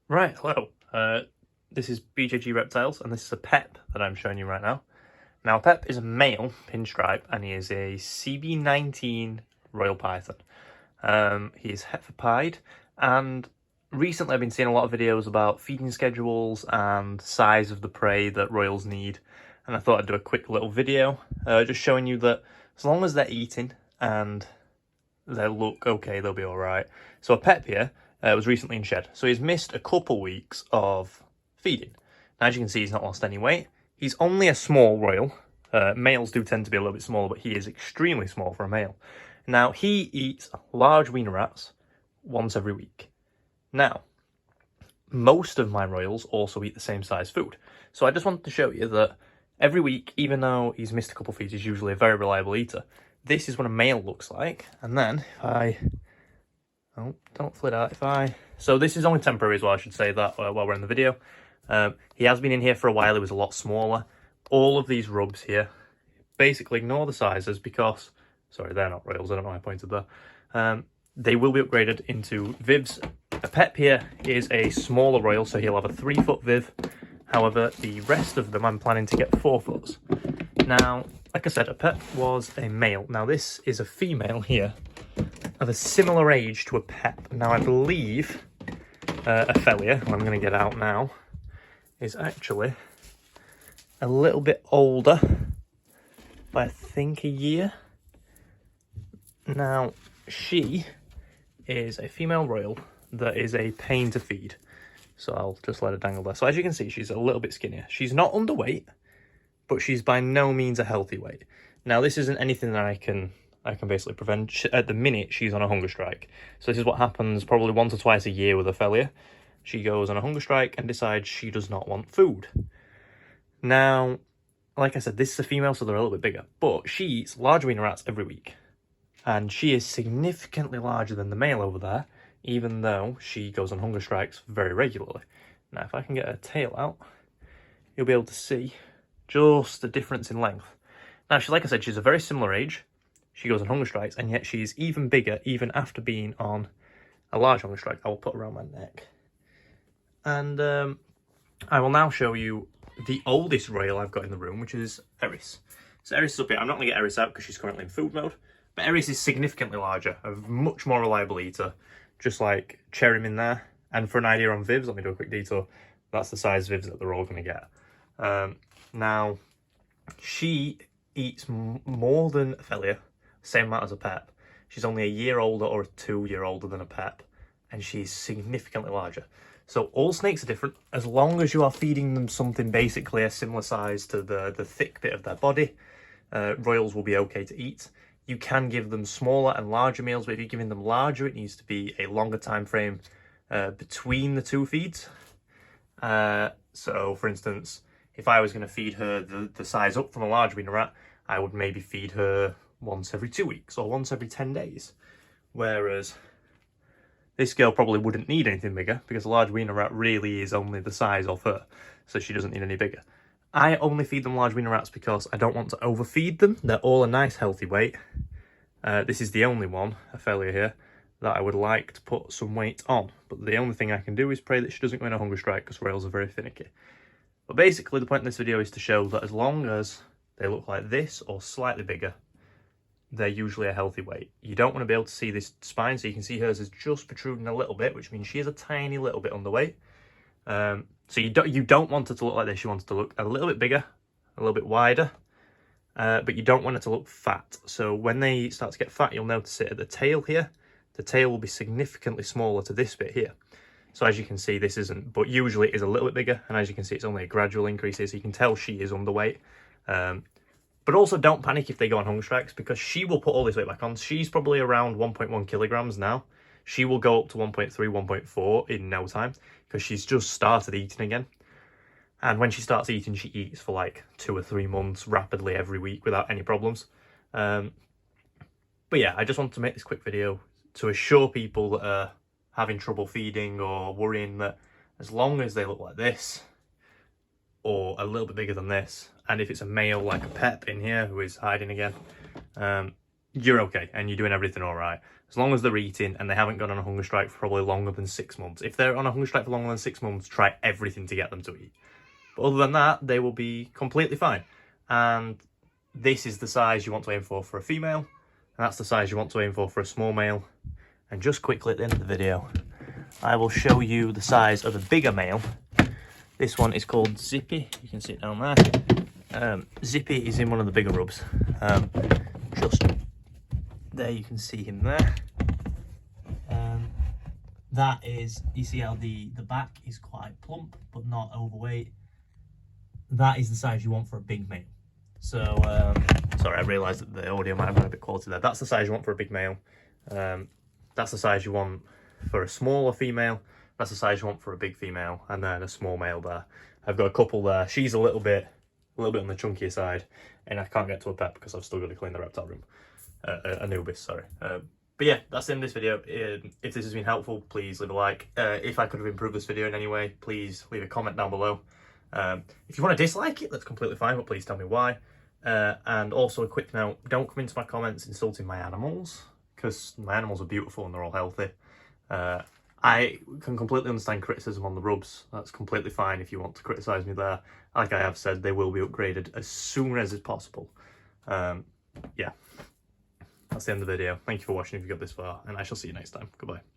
Right, hello. This is BJG Reptiles, and this is a Pep that I'm showing you right now. Now, Pep is a male pinstripe, and he is a CB19 Royal Python. He is heifer-pied, and recently I've been seeing a lot of videos about feeding schedules and size of the prey that Royals need, and I thought I'd do a quick little video, just showing you that as long as they're eating and they look okay, they'll be alright. So a Pep here was recently in shed, so he's missed a couple weeks of feeding. Now, as you can see, he's not lost any weight. He's only a small Royal. Males do tend to be a little bit smaller, but he is extremely small for a male. Now, he eats large wiener rats once every week. Now, most of my Royals also eat the same size food. So I just wanted to show you that every week, even though he's missed a couple feeds, he's usually a very reliable eater. This is what a male looks like. And then if I... Oh, don't flit out. So this is only temporary as well, I should say that while we're in the video. He has been in here for a while. He was a lot smaller. All of these rubs here, basically ignore the sizes because... Sorry, they're not Royals. I don't know why I pointed there. They will be upgraded into Vivs. A Pep here is a smaller Royal, so he'll have a 3-foot Viv. However, the rest of them I'm planning to get 4-foots. Now, like I said, a Pep was a male. Now, this is a female here of a similar age to a Pep. Now, I believe Ophelia, who I'm going to get out now, is actually a little bit older by, I think, a year. Now, she is a female Royal that is a pain to feed. So I'll just let her dangle there. So as you can see, she's a little bit skinnier. She's not underweight, but she's by no means a healthy weight. Now, this isn't anything that I can basically prevent. At the minute, she's on a hunger strike. So this is what happens probably once or twice a year with Ophelia. She goes on a hunger strike and decides she does not want food. Now, like I said, this is a female, so they're a little bit bigger. But she eats large wiener rats every week. And she is significantly larger than the male over there, even though she goes on hunger strikes very regularly. Now, if I can get her tail out, you'll be able to see just the difference in length. Now, like I said, she's a very similar age. She goes on hunger strikes, and yet she's even bigger, even after being on a large hunger strike. I will put around my neck. And I will now show you the oldest Royal I've got in the room, which is Eris. So Eris is up here. I'm not going to get Eris out because she's currently in food mode. But Eris is significantly larger, a much more reliable eater, just like Cherim in there. And for an idea on Vivs, let me do a quick detour. That's the size Vivs that they're all going to get. Now, she eats more than Ophelia, same amount as a Pep. She's only a year older or a 2-year older than a Pep, and she's significantly larger. So all snakes are different. As long as you are feeding them something basically a similar size to the thick bit of their body, Royals will be okay to eat. You can give them smaller and larger meals, but if you're giving them larger, it needs to be a longer time frame between the two feeds. So, for instance, if I was going to feed her the size up from a large wiener rat, I would maybe feed her once every 2 weeks or once every 10 days. Whereas this girl probably wouldn't need anything bigger because a large wiener rat really is only the size of her, so she doesn't need any bigger. I only feed them large wiener rats because I don't want to overfeed them. They're all a nice healthy weight. This is the only one, Ophelia here, that I would like to put some weight on. But the only thing I can do is pray that she doesn't go in a hunger strike because Royals are very finicky. But basically the point of this video is to show that as long as they look like this or slightly bigger, they're usually a healthy weight. You don't want to be able to see this spine, so you can see hers is just protruding a little bit, which means she is a tiny little bit underweight. So you don't want it to look like this. You want it to look a little bit bigger, a little bit wider, but you don't want it to look fat. So when they start to get fat, you'll notice it at the tail here. The tail will be significantly smaller to this bit here. So as you can see, this isn't, but usually it is a little bit bigger. And as you can see, it's only a gradual increase here. So you can tell she is underweight. But also don't panic if they go on hunger strikes because she will put all this weight back on. She's probably around 1.1 kilograms now. She will go up to 1.3, 1.4 in no time because she's just started eating again. And when she starts eating, she eats for like 2 or 3 months rapidly every week without any problems. But yeah, I just wanted to make this quick video to assure people that are having trouble feeding or worrying that as long as they look like this or a little bit bigger than this, and if it's a male like a Pep in here who is hiding again, you're okay and you're doing everything all right. As long as they're eating and they haven't gone on a hunger strike for probably longer than 6 months. If they're on a hunger strike for longer than 6 months, try everything to get them to eat. But other than that, they will be completely fine. And this is the size you want to aim for a female. And that's the size you want to aim for a small male. And just quickly at the end of the video, I will show you the size of a bigger male. This one is called Zippy. You can see it down there. Zippy is in one of the bigger rubs. Just there, you can see him there. That is, you see how the back is quite plump but not overweight. That is the size you want for a big male. So sorry, I realised that the audio might have been a bit quality there. That's the size you want for a big male. That's the size you want for a smaller female. That's the size you want for a big female, and then a small male there. I've got a couple there. She's a little bit on the chunkier side, and I can't get to a pet because I've still got to clean the reptile room. Anubis, sorry. But yeah, that's the end of this video. If this has been helpful, please leave a like. If I could have improved this video in any way, please leave a comment down below. If you want to dislike it, that's completely fine, but please tell me why. And also a quick note, don't come into my comments insulting my animals, because my animals are beautiful and they're all healthy. I can completely understand criticism on the rubs. That's completely fine if you want to criticise me there. Like I have said, they will be upgraded as soon as is possible. Yeah. That's the end of the video. Thank you for watching if you got this far, and I shall see you next time. Goodbye.